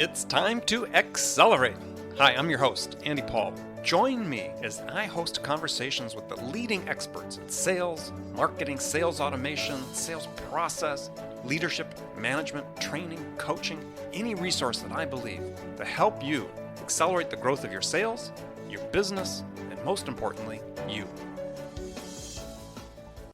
It's time to accelerate. Hi, I'm your host, Andy Paul. Join me as I host conversations with the leading experts in sales, marketing, sales automation, sales process, leadership, management, training, coaching, any resource that I believe to help you accelerate the growth of your sales, your business, and most importantly, you.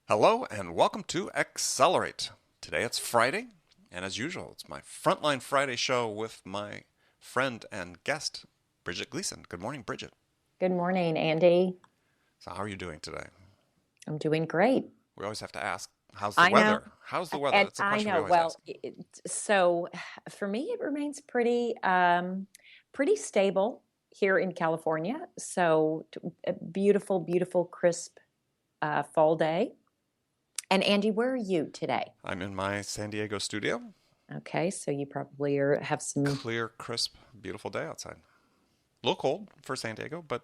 Hello and welcome to Accelerate. Today it's Friday, and as usual, it's my Frontline Friday show with my friend and guest, Bridget Gleason. Good morning, Bridget. Good morning, Andy. So how are you doing today? I'm doing great. We always have to ask, how's the weather? How's the weather? And That's a question I know. we always ask. So for me, it remains pretty stable here in California. So a beautiful, beautiful, crisp fall day. And Andy, where are you today? I'm in my San Diego studio. Okay, so you probably have some Clear, crisp, beautiful day outside. A little cold for San Diego, but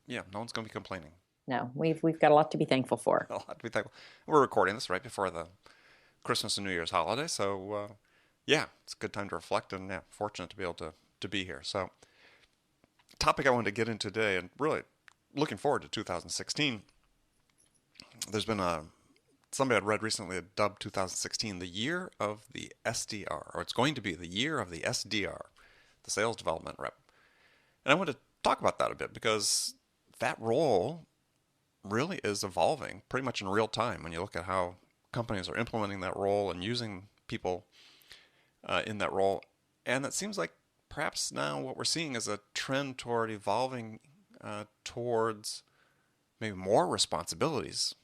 yeah, no one's going to be complaining. No, we've got a lot to be thankful for. A lot to be thankful. We're recording this right before the Christmas and New Year's holiday, so yeah, it's a good time to reflect, and yeah, fortunate to be able to be here. So, topic I wanted to get into today, and really looking forward to 2016. There's been somebody I'd read recently had dubbed 2016 the year of the SDR, or it's going to be the year of the SDR, the sales development rep. And I want to talk about that a bit because that role really is evolving pretty much in real time when you look at how companies are implementing that role and using people in that role. And it seems like perhaps now what we're seeing is a trend toward evolving towards maybe more responsibilities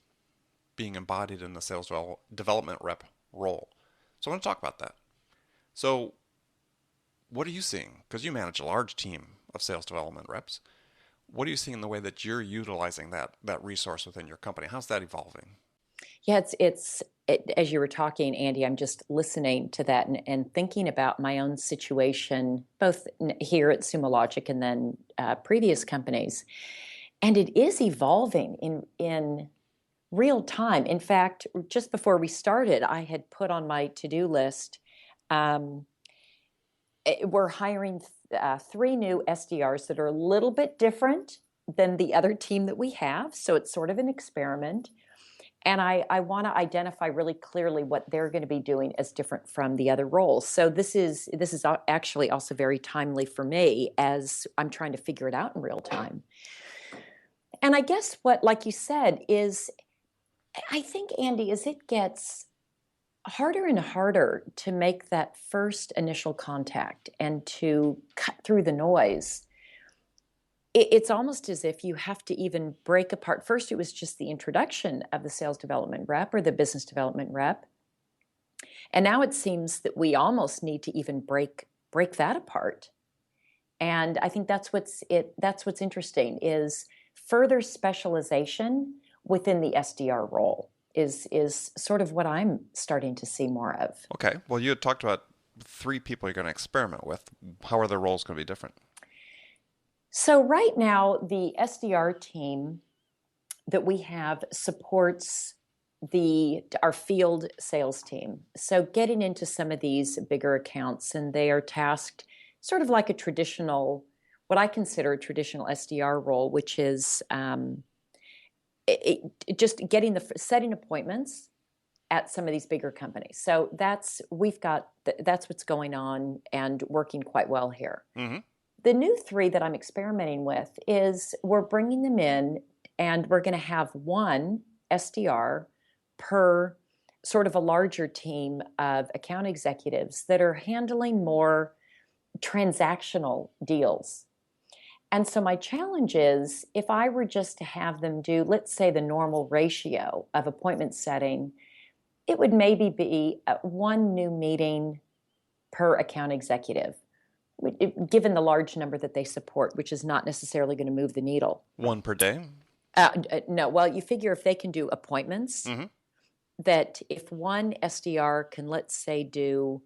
being embodied in the sales development rep role. So I want to talk about that. So what are you seeing? Because you manage a large team of sales development reps. What are you seeing in the way that you're utilizing that resource within your company? How's that evolving? Yeah, it's as you were talking, Andy, I'm just listening to that and thinking about my own situation, both here at SumoLogic and then previous companies. And it is evolving in real time. In fact, just before we started, I had put on my to-do list, we're hiring 3 new SDRs that are a little bit different than the other team that we have. So it's sort of an experiment. And I want to identify really clearly what they're going to be doing as different from the other roles. So this is actually also very timely for me as I'm trying to figure it out in real time. And I guess what, like you said, is I think, Andy, as it gets harder and harder to make that first initial contact and to cut through the noise, it's almost as if you have to even break apart. First, it was just the introduction of the sales development rep or the business development rep. And now it seems that we almost need to even break that apart. And I think that's what's interesting is further specialization within the SDR role is sort of what I'm starting to see more of. Okay. Well, you had talked about 3 people you're going to experiment with. How are their roles going to be different? So right now, the SDR team that we have supports our field sales team. So getting into some of these bigger accounts, and they are tasked sort of like what I consider a traditional SDR role, which is just setting appointments at some of these bigger companies. So that's what's going on and working quite well here. Mm-hmm. The new 3 that I'm experimenting with is we're bringing them in and we're going to have 1 SDR per sort of a larger team of account executives that are handling more transactional deals. And so my challenge is if I were just to have them do, let's say, the normal ratio of appointment setting, it would maybe be 1 new meeting per account executive, given the large number that they support, which is not necessarily going to move the needle. 1 per day? No. Well, you figure if they can do appointments, mm-hmm. that if 1 SDR can, let's say, do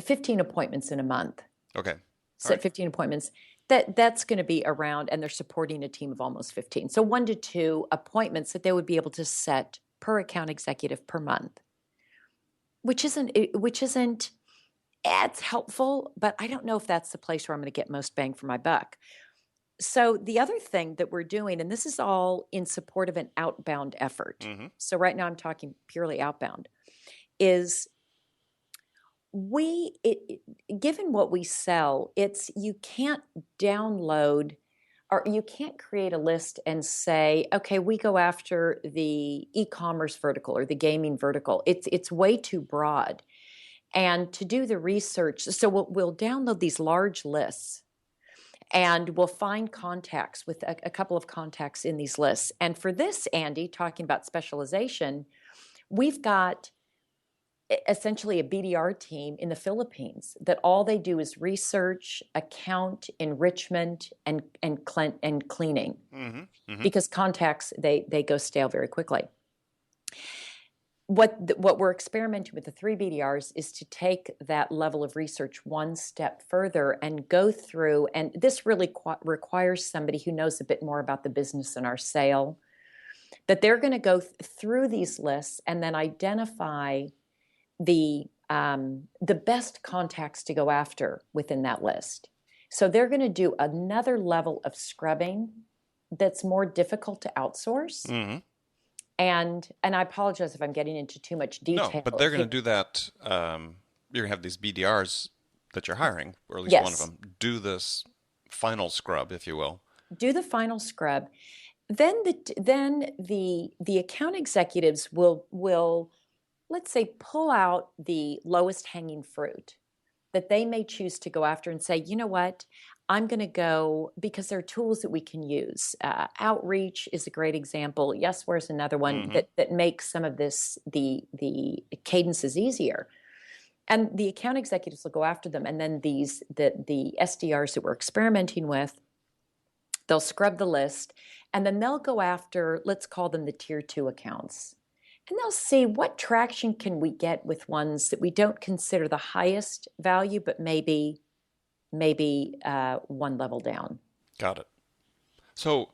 15 appointments in a month. Okay. Set 15 appointments. That's going to be around, and they're supporting a team of almost 15. So 1 to 2 appointments that they would be able to set per account executive per month, which isn't it's helpful, but I don't know if that's the place where I'm going to get most bang for my buck. So the other thing that we're doing, and this is all in support of an outbound effort. Mm-hmm. So right now I'm talking purely outbound, is given what we sell, it's you can't download or you can't create a list and say, okay, we go after the e-commerce vertical or the gaming vertical. It's way too broad. And to do the research, so we'll download these large lists and we'll find contacts with a couple of contacts in these lists. And for this, Andy, talking about specialization, we've got essentially a BDR team in the Philippines that all they do is research, account, enrichment, and cleaning, Mm-hmm. Mm-hmm. because contacts they go stale very quickly. What we're experimenting with the 3 BDRs is to take that level of research one step further and go through, and this really requires somebody who knows a bit more about the business and our sale, that they're going to go through these lists and then identify the best contacts to go after within that list. So they're going to do another level of scrubbing that's more difficult to outsource. Mm-hmm. And I apologize if I'm getting into too much detail. No, but they're going to do that. You're going to have these BDRs that you're hiring, or at least one of them, do this final scrub, if you will. Do the final scrub. Then the account executives will let's say pull out the lowest hanging fruit that they may choose to go after and say, you know what, I'm going to go, because there are tools that we can use. Outreach is a great example. Yesware is another one that makes some of this, the cadences easier. And the account executives will go after them. And then the SDRs that we're experimenting with, they'll scrub the list. And then they'll go after, let's call them the tier 2 accounts. And they'll see what traction can we get with ones that we don't consider the highest value, but maybe one level down. Got it. So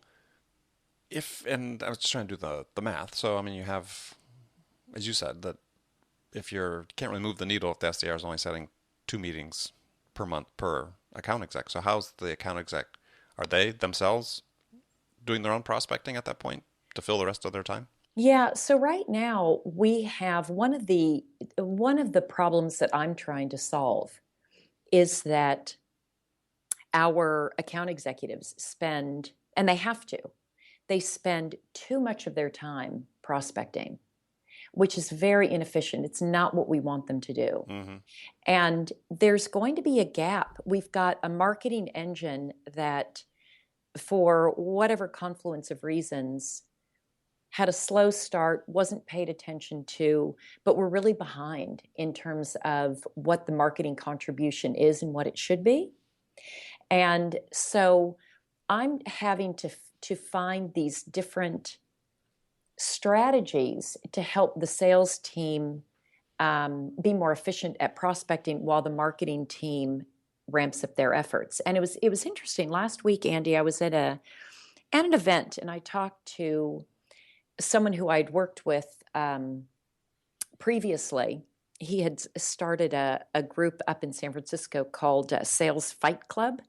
and I was just trying to do the math. So, I mean, you have, as you said, that if you can't really move the needle if the SDR is only setting 2 meetings per month per account exec. So how's the account exec? Are they themselves doing their own prospecting at that point to fill the rest of their time? Yeah, so right now we have one of the problems that I'm trying to solve is that our account executives spend, and they spend too much of their time prospecting, which is very inefficient. It's not what we want them to do. Mm-hmm. And there's going to be a gap. We've got a marketing engine that, for whatever confluence of reasons, had a slow start, wasn't paid attention to, but we're really behind in terms of what the marketing contribution is and what it should be. And so I'm having to find these different strategies to help the sales team be more efficient at prospecting while the marketing team ramps up their efforts. And it was interesting. Last week, Andy, I was at an event and I talked to someone who I'd worked with previously. He had started a group up in San Francisco called Sales Fight Club.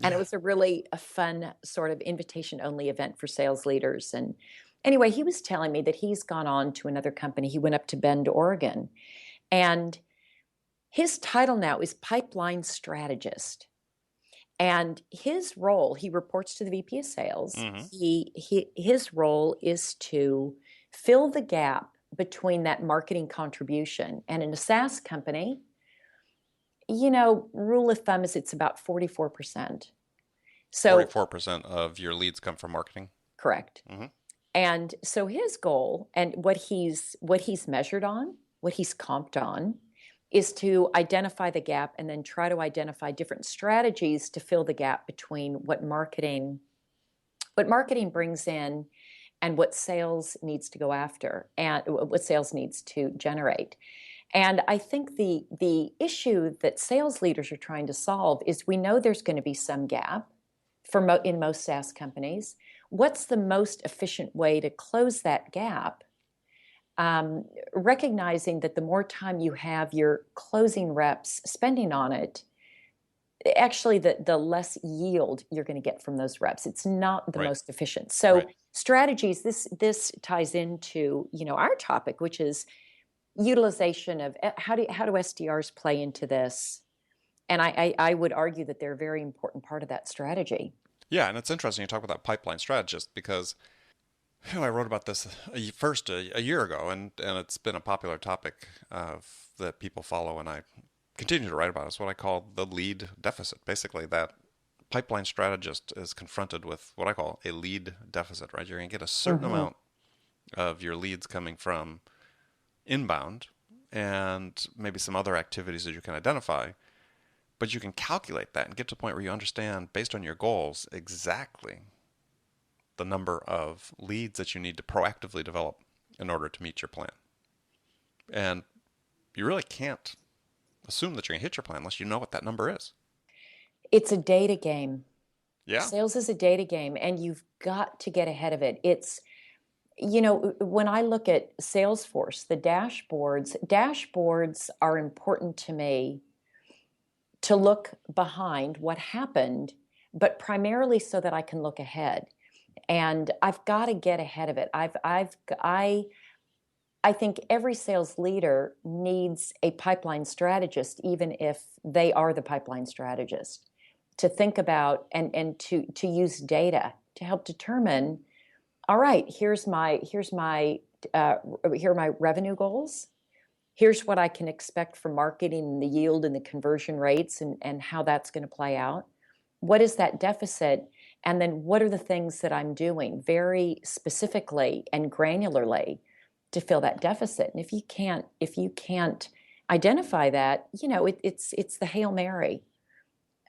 And it was a fun sort of invitation-only event for sales leaders. And anyway, he was telling me that he's gone on to another company. He went up to Bend, Oregon. And his title now is Pipeline Strategist. And his role, he reports to the VP of Sales. Mm-hmm. His role is to fill the gap between that marketing contribution. And in a SaaS company, rule of thumb is it's about 44%. So 44% of your leads come from marketing? Correct. Mm-hmm. And so his goal, and what he's measured on, what he's comped on, is to identify the gap and then try to identify different strategies to fill the gap between what marketing brings in and what sales needs to go after and what sales needs to generate. And I think the issue that sales leaders are trying to solve is we know there's going to be some gap in most SaaS companies. What's the most efficient way to close that gap recognizing that the more time you have your closing reps spending on it, actually the less yield you're going to get from those reps. It's not the Right. most efficient. So Right. strategies, this ties into, our topic, which is utilization of how do SDRs play into this? And I would argue that they're a very important part of that strategy. Yeah, and it's interesting you talk about that pipeline strategist because I wrote about this first a year ago, and it's been a popular topic that people follow, and I continue to write about. It's what I call the lead deficit. Basically, that pipeline strategist is confronted with what I call a lead deficit. Right, you're going to get a certain Mm-hmm. amount of your leads coming from inbound, and maybe some other activities that you can identify. But you can calculate that and get to a point where you understand, based on your goals, exactly the number of leads that you need to proactively develop in order to meet your plan. And you really can't assume that you're going to hit your plan unless you know what that number is. It's a data game. Yeah. Sales is a data game, and you've got to get ahead of it. It's, when I look at Salesforce, the dashboards are important to me to look behind what happened, but primarily so that I can look ahead. And I've got to get ahead of it. I think every sales leader needs a pipeline strategist, even if they are the pipeline strategist, to think about and to use data to help determine, all right, here are my revenue goals. Here's what I can expect from marketing and the yield and the conversion rates and how that's going to play out. What is that deficit? And then what are the things that I'm doing very specifically and granularly to fill that deficit? And if you can't identify that, it's the Hail Mary.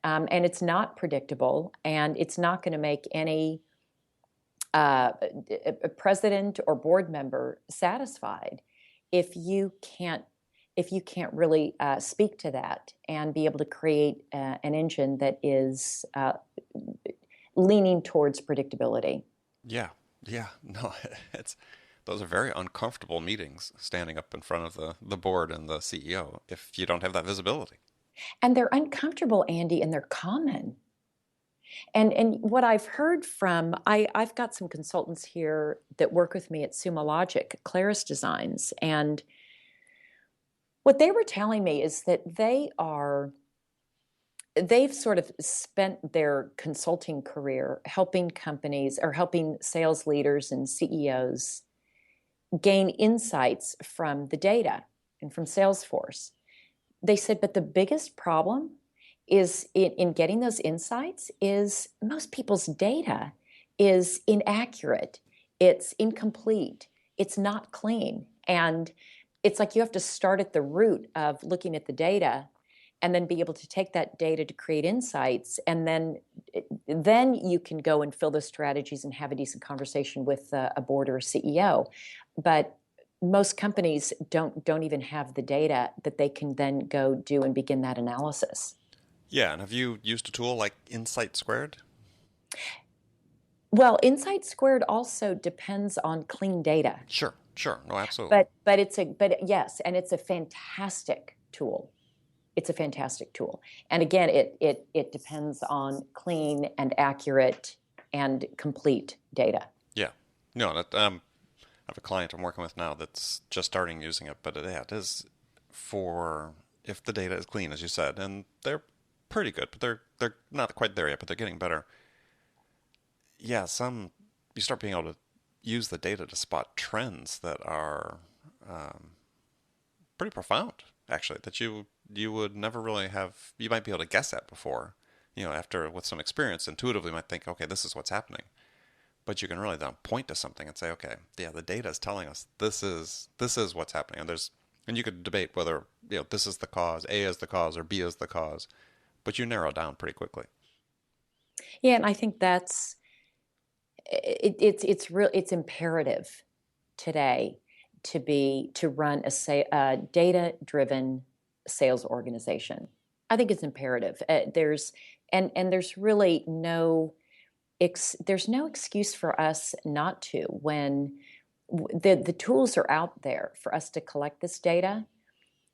And it's not predictable, and it's not going to make any a president or board member satisfied if you can't really speak to that and be able to create an engine that is leaning towards predictability. Yeah. Yeah. No, it's those are very uncomfortable meetings standing up in front of the board and the CEO if you don't have that visibility. And they're uncomfortable, Andy, and they're common. And what I've heard from, I've got some consultants here that work with me at SumoLogic, Claris Designs, and what they were telling me is that they've sort of spent their consulting career helping companies or helping sales leaders and CEOs gain insights from the data and from Salesforce. They said, but the biggest problem is in getting those insights is most people's data is inaccurate, it's incomplete, it's not clean. And it's like you have to start at the root of looking at the data and then be able to take that data to create insights, and then you can go and fill those strategies and have a decent conversation with a board or a CEO. But most companies don't even have the data that they can then go do and begin that analysis. Yeah, and have you used a tool like Insight Squared? Well, Insight Squared also depends on clean data. Sure, sure. No, absolutely. But yes, and it's a fantastic tool. It's a fantastic tool. And again, it depends on clean and accurate and complete data. Yeah. No, I have a client I'm working with now that's just starting using it, but yeah, it is for if the data is clean, as you said, and they're pretty good, but they're not quite there yet, but they're getting better. Yeah, you start being able to use the data to spot trends that are um, pretty profound, actually, that you would never really have. You might be able to guess at before, after with some experience, intuitively might think, okay, this is what's happening. But you can really then point to something and say, okay, yeah, the data is telling us this is what's happening, and you could debate whether this is the cause, A is the cause, or B is the cause, but you narrow down pretty quickly. Yeah, and I think it's imperative today to run a data-driven sales organization. I think it's imperative. There's really no there's no excuse for us not to when The tools are out there for us to collect this data.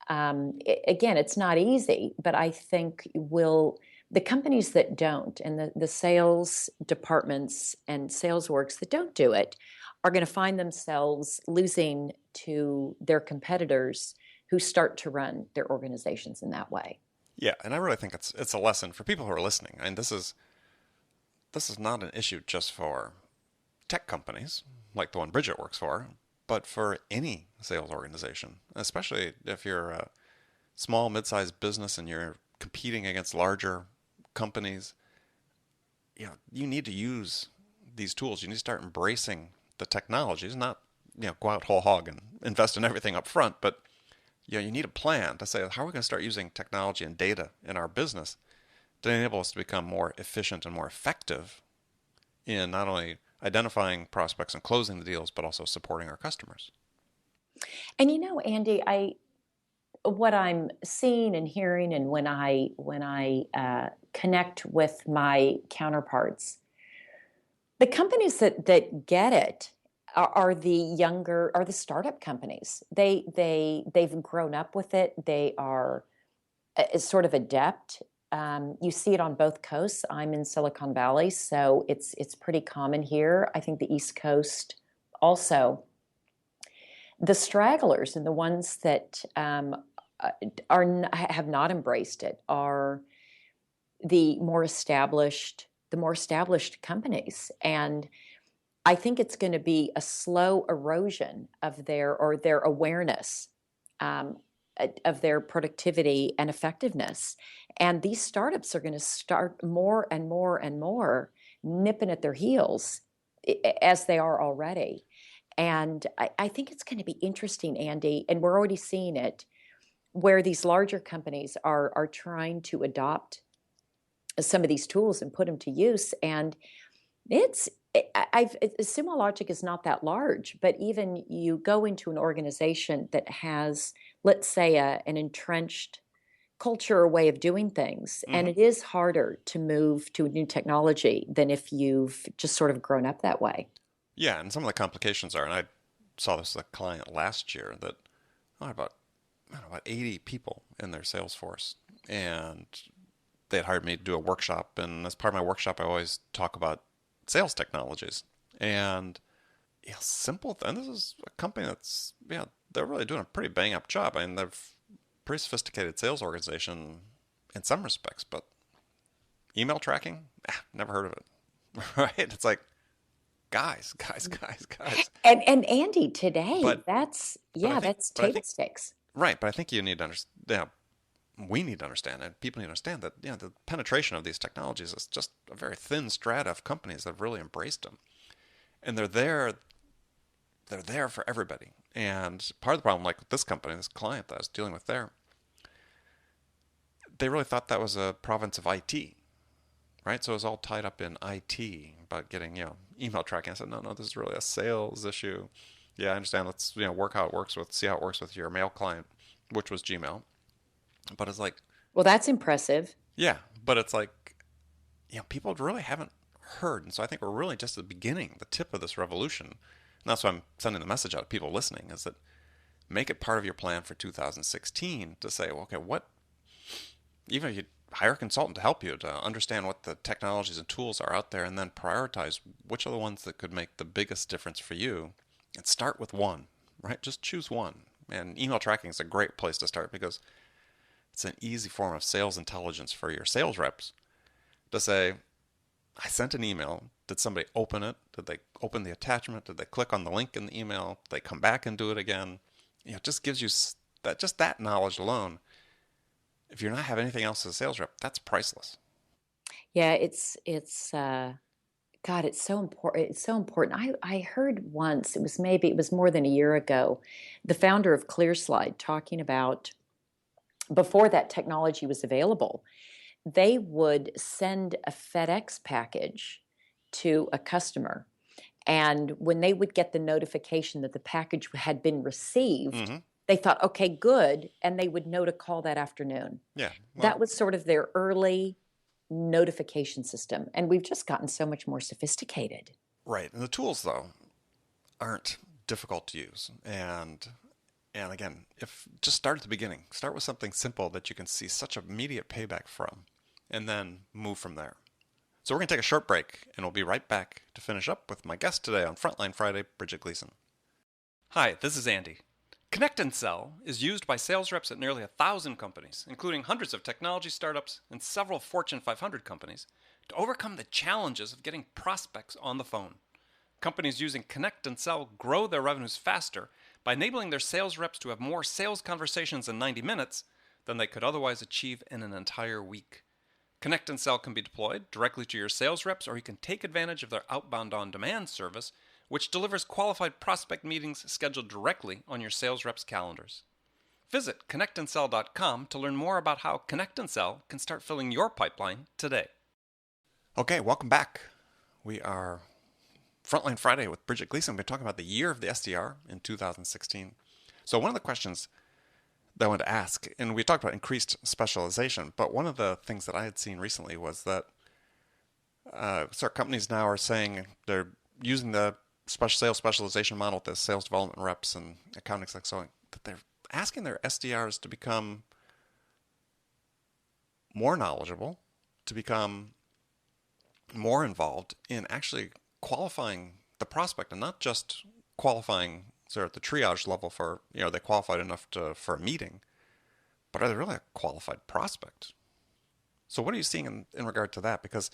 Again, it's not easy, but I think the companies that don't, and the sales departments and sales orgs that don't do it, are going to find themselves losing to their competitors who start to run their organizations in that way. Yeah, and I really think it's a lesson for people who are listening. And this is not an issue just for tech companies like the one Bridget works for, but for any sales organization, especially if you're a small, mid-sized business and you're competing against larger companies. You need to use these tools. You need to start embracing the technologies, not go out whole hog and invest in everything up front, but you need a plan to say how are we going to start using technology and data in our business to enable us to become more efficient and more effective in not only identifying prospects and closing the deals, but also supporting our customers. And Andy, what I'm seeing and hearing, and when I connect with my counterparts, the companies that get it are the startup companies. They've grown up with it. They are sort of adept. You see it on both coasts. I'm in Silicon Valley, so it's pretty common here. I think the East Coast also. The stragglers and the ones that have not embraced it are the more established companies, and I think it's going to be a slow erosion of their awareness of their productivity and effectiveness. And these startups are going to start more and more and more nipping at their heels, as they are already. And I think it's going to be interesting, Andy, and we're already seeing it, where these larger companies are trying to adopt some of these tools and put them to use. And SumoLogic is not that large, but even you go into an organization that has, let's say, an entrenched culture or way of doing things, and it is harder to move to a new technology than if you've just sort of grown up that way. Yeah, and some of the complications are, and I saw this with a client last year that had about 80 people in their sales force, and they had hired me to do a workshop, and as part of my workshop, I always talk about sales technologies. And simple, and this is a company that's, they're really doing a pretty bang up job. I mean, they're pretty sophisticated sales organization in some respects, but email tracking, never heard of it. Right? It's like, guys. And Andy, today, But that's table stakes. Right, but I think you need to understand. We need to understand, and people need to understand that the penetration of these technologies is just a very thin strata of companies that have really embraced them, and they're there. They're there for everybody. And part of the problem, like with this company, this client that I was dealing with there, they really thought that was a province of IT, right? So it was all tied up in IT about getting email tracking. I said, no, this is really a sales issue. Yeah, I understand. Let's see how it works with your mail client, which was Gmail. But it's like, well, that's impressive. yeah, but it's like, people really haven't heard. And so I think we're really just at the beginning, the tip of this revolution. And that's why I'm sending the message out to people listening, is that make it part of your plan for 2016 to say, well, okay, even if you hire a consultant to help you to understand what the technologies and tools are out there, and then prioritize which are the ones that could make the biggest difference for you, and start with one, right? Just choose one. And email tracking is a great place to start because it's an easy form of sales intelligence for your sales reps to say, I sent an email. Did somebody open it? Did they open the attachment? Did they click on the link in the email? Did they come back and do it again? It just gives you that knowledge alone. If you're not having anything else as a sales rep, that's priceless. Yeah, it's God, it's so important. It's so important. I heard once, it was more than a year ago, the founder of ClearSlide talking about, before that technology was available, they would send a FedEx package to a customer. And when they would get the notification that the package had been received, they thought, okay, good. And they would know to call that afternoon. Yeah. Well, that was sort of their early notification system. And we've just gotten so much more sophisticated. right. And the tools, though, aren't difficult to use. And again, if just start at the beginning, start with something simple that you can see such immediate payback from, and then move from there. So we're going to take a short break, and we'll be right back to finish up with my guest today on Frontline Friday, Bridget Gleason. Hi, this is Andy. Connect and Sell is used by sales reps at nearly 1,000 companies, including hundreds of technology startups and several Fortune 500 companies, to overcome the challenges of getting prospects on the phone. Companies using Connect and Sell grow their revenues faster by enabling their sales reps to have more sales conversations in 90 minutes than they could otherwise achieve in an entire week. Connect and Sell can be deployed directly to your sales reps, or you can take advantage of their outbound on-demand service, which delivers qualified prospect meetings scheduled directly on your sales reps' calendars. Visit connectandsell.com to learn more about how Connect and Sell can start filling your pipeline today. Okay, welcome back. We are Frontline Friday with Bridget Gleason. We've been talking about the year of the SDR in 2016. So one of the questions that I wanted to ask, and we talked about increased specialization, but one of the things that I had seen recently was that companies now are saying they're using the sales specialization model with the sales development reps and account execs, so that they're asking their SDRs to become more knowledgeable, to become more involved in actually qualifying the prospect, and not just qualifying sort of at the triage level for, they qualified enough for a meeting, but are they really a qualified prospect? So what are you seeing in regard to that? Because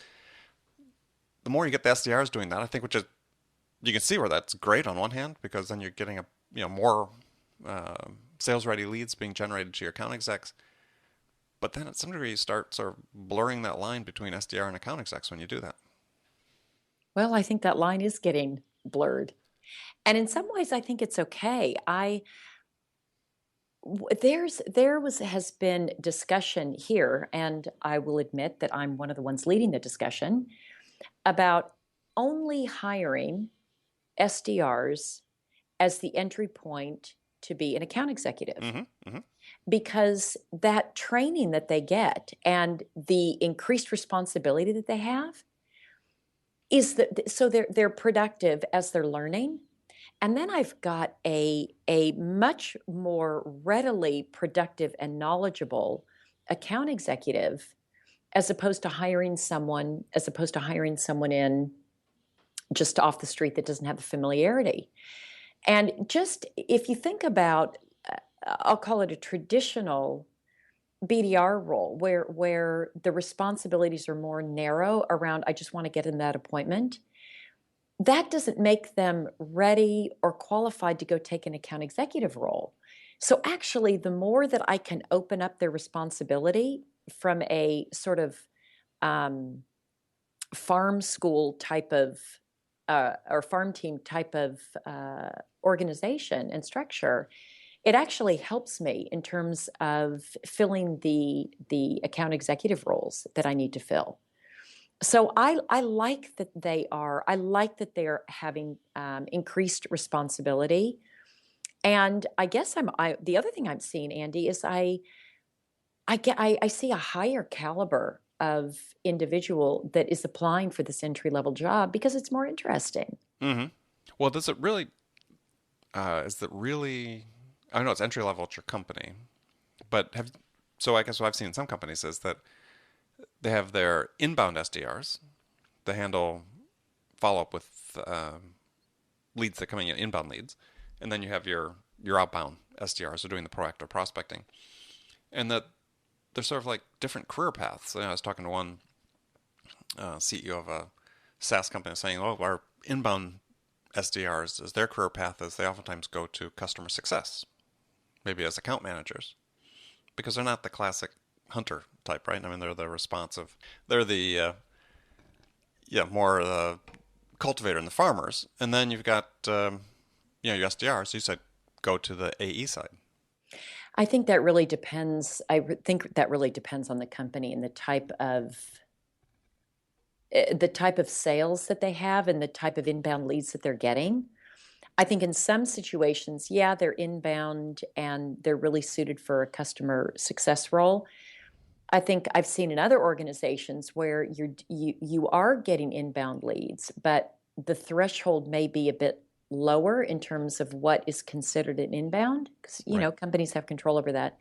the more you get the SDRs doing that, I think, which is, you can see where that's great on one hand, because then you're getting more sales ready leads being generated to your account execs. But then at some degree you start sort of blurring that line between SDR and account execs when you do that. Well, I think that line is getting blurred. And in some ways, I think it's okay. Has been discussion here, and I will admit that I'm one of the ones leading the discussion, about only hiring SDRs as the entry point to be an account executive. Mm-hmm, mm-hmm. Because that training that they get and the increased responsibility that they have is that, so they're productive as they're learning. And then I've got a much more readily productive and knowledgeable account executive as opposed to hiring someone in just off the street that doesn't have the familiarity. And just if you think about, I'll call it a traditional BDR role where the responsibilities are more narrow around, I just want to get in that appointment. That doesn't make them ready or qualified to go take an account executive role. So actually, the more that I can open up their responsibility from a sort of farm school type of or farm team type of organization and structure, it actually helps me in terms of filling the account executive roles that I need to fill. So I like that they're having increased responsibility. And I guess the other thing I'm seeing, Andy, is I see a higher caliber of individual that is applying for this entry-level job because it's more interesting. Mm-hmm. Well, is it really, I know it's entry-level at your company, but so I guess what I've seen in some companies is that they have their inbound SDRs. They handle follow-up with leads that are coming in, inbound leads. And then you have your outbound SDRs who are doing the proactive prospecting. And that they're sort of like different career paths. I was talking to one CEO of a SaaS company saying, our inbound SDRs, as their career path is they oftentimes go to customer success, maybe as account managers, because they're not the classic hunter type, right? I mean, they're the responsive. They're the more the cultivator and the farmers. And then you've got your SDRs. You said go to the AE side. I think that really depends. I think that really depends on the company and the type of sales that they have and the type of inbound leads that they're getting. I think in some situations, they're inbound and they're really suited for a customer success role. I think I've seen in other organizations where you are getting inbound leads, but the threshold may be a bit lower in terms of what is considered an inbound, because, Right. companies have control over that.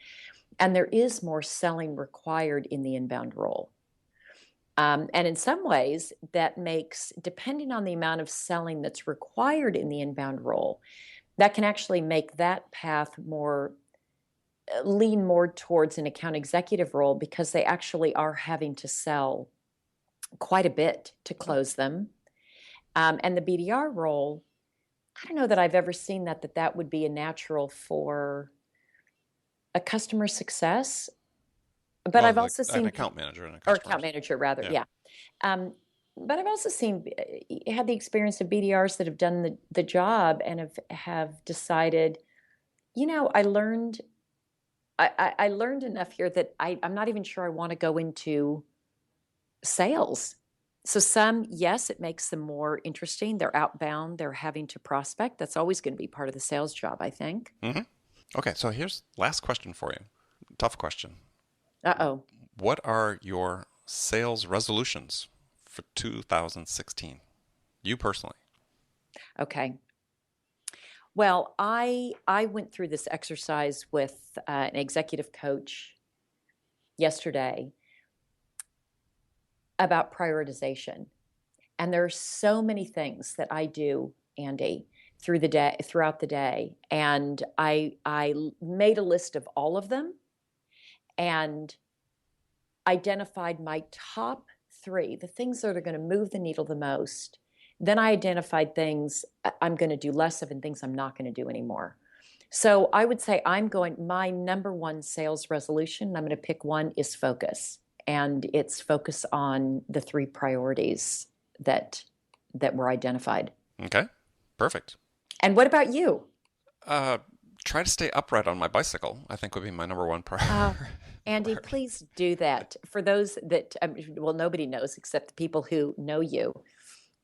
And there is more selling required in the inbound role. And in some ways, that makes, depending on the amount of selling that's required in the inbound role, that can actually make that path lean more towards an account executive role, because they actually are having to sell quite a bit to close them. And the BDR role, I don't know that I've ever seen that would be a natural for a customer success. But Well, I've like also an seen, account manager and a or customer. account manager rather, Yeah. yeah. But I've also had the experience of BDRs that have done the job and have decided, I learned I learned enough here that I'm not even sure I want to go into sales. So some, yes, it makes them more interesting. They're outbound. They're having to prospect. That's always going to be part of the sales job, I think. Mm-hmm. Okay, so here's last question for you. Tough question. Uh-oh. What are your sales resolutions for 2016? You personally. Okay. Well, I went through this exercise with an executive coach yesterday about prioritization. And there are so many things that I do, Andy, throughout the day. And I made a list of all of them and identified my top 3, the things that are going to move the needle the most. Then I identified things I'm going to do less of and things I'm not going to do anymore. So I would say my number 1 sales resolution, I'm going to pick one, is focus. And it's focus on the 3 priorities that were identified. Okay, perfect. And what about you? Try to stay upright on my bicycle, I think would be my number 1 priority. Andy, please do that. For those that, nobody knows except the people who know you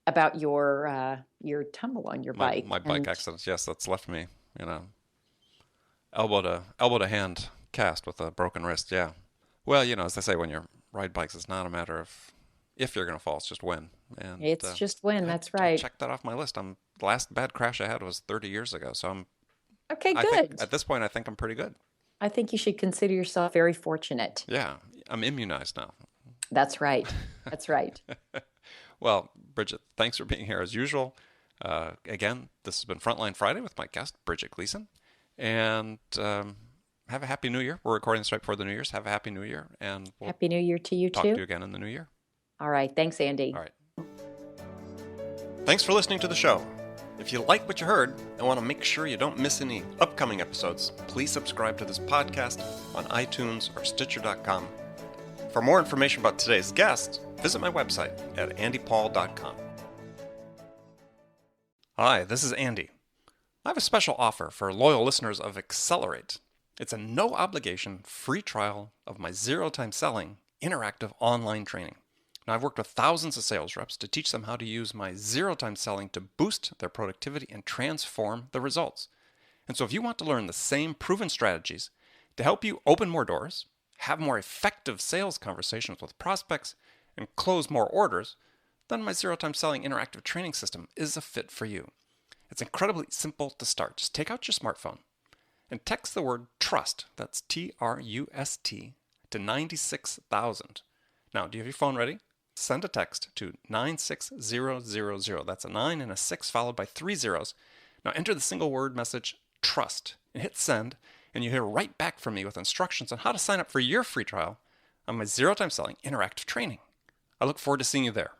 about your tumble on your bike. My bike accident, yes, that's left me, elbow to hand cast with a broken wrist, yeah. Well, as they say, when you ride bikes, it's not a matter of if you're going to fall, it's just when. And It's just when, that's I right. checked that off my list. The last bad crash I had was 30 years ago, so Okay, I good. think at this point, I think I'm pretty good. I think you should consider yourself very fortunate. Yeah, I'm immunized now. That's right. That's right. Well, Bridget, thanks for being here as usual. Again, this has been Frontline Friday with my guest, Bridget Gleason. And have a happy new year. We're recording this right before the New Year's. Have a happy new year. And we'll Happy New Year to you talk too. to you again in the new year. All right. Thanks, Andy. All right. Thanks for listening to the show. If you like what you heard and want to make sure you don't miss any upcoming episodes, please subscribe to this podcast on iTunes or Stitcher.com. For more information about today's guest, visit my website at andypaul.com. Hi, this is Andy. I have a special offer for loyal listeners of Accelerate. It's a no-obligation free trial of my zero-time selling interactive online training. Now, I've worked with thousands of sales reps to teach them how to use my zero-time selling to boost their productivity and transform the results. And so if you want to learn the same proven strategies to help you open more doors, have more effective sales conversations with prospects, and close more orders, then my zero-time selling interactive training system is a fit for you. It's incredibly simple to start. Just take out your smartphone and text the word TRUST, that's TRUST, to 96,000. Now, do you have your phone ready? Send a text to 96000. That's a 9 and a 6 followed by 3 zeros. Now enter the single word message TRUST and hit send, and you hear right back from me with instructions on how to sign up for your free trial on my zero-time selling interactive training. I look forward to seeing you there.